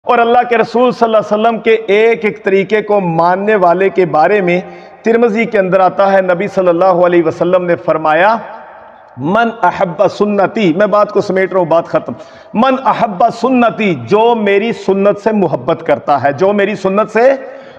اور اللہ کے رسول صلی اللہ علیہ وسلم کے ایک ایک طریقے کو ماننے والے کے بارے میں ترمذی کے اندر آتا ہے، نبی صلی اللہ علیہ وسلم نے فرمایا من احب سنتی، میں بات کو سمیٹ رہا ہوں، بات ختم، من احب سنتی، جو میری سنت سے محبت کرتا ہے، جو میری سنت سے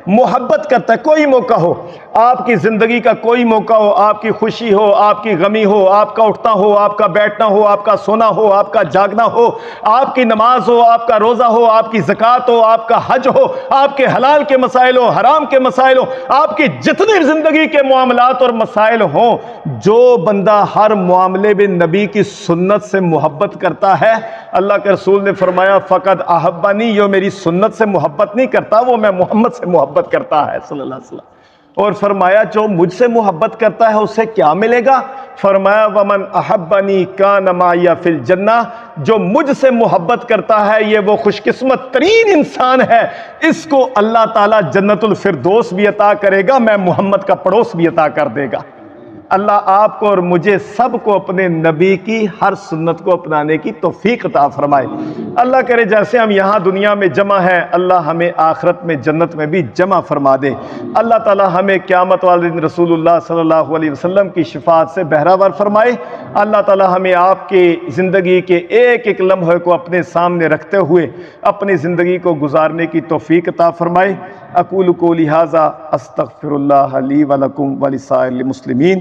محبت کرتا ہے، کوئی موقع ہو، آپ کی زندگی کا کوئی موقع ہو، آپ کی خوشی ہو، آپ کی غمی ہو، آپ کا اٹھنا ہو، آپ کا بیٹھنا ہو، آپ کا سونا ہو، آپ کا جاگنا ہو، آپ کی نماز ہو، آپ کا روزہ ہو، آپ کی زکوٰۃ ہو، آپ کا حج ہو، آپ کے حلال کے مسائل ہو، حرام کے مسائل ہو، آپ کی جتنی زندگی کے معاملات اور مسائل ہوں، جو بندہ ہر معاملے میں نبی کی سنت سے محبت کرتا ہے، اللہ کے رسول نے فرمایا فقد احبنی، جو میری سنت سے محبت نہیں کرتا وہ میں محمد سے محبت کرتا ہے صلی اللہ علیہ وسلم۔ اور فرمایا جو مجھ سے محبت کرتا ہے اسے کیا ملے گا؟ فرمایا ومن احبنی کان معی فی الجنہ، جو مجھ سے محبت کرتا ہے یہ وہ خوش قسمت ترین انسان ہے، اس کو اللہ تعالیٰ جنت الفردوس بھی عطا کرے گا، میں محمد کا پڑوس بھی عطا کر دے گا۔ اللہ آپ کو اور مجھے سب کو اپنے نبی کی ہر سنت کو اپنانے کی توفیق عطا فرمائے۔ اللہ کرے جیسے ہم یہاں دنیا میں جمع ہیں، اللہ ہمیں آخرت میں جنت میں بھی جمع فرما دے۔ اللہ تعالی ہمیں قیامت والے دن رسول اللہ صلی اللہ علیہ وسلم کی شفاعت سے بہرہ ور فرمائے۔ اللہ تعالی ہمیں آپ کی زندگی کے ایک ایک لمحے کو اپنے سامنے رکھتے ہوئے اپنی زندگی کو گزارنے کی توفیق عطا فرمائے۔ اقول قولی ھذا استغفر اللہ لی ولکم ولسائر المسلمین۔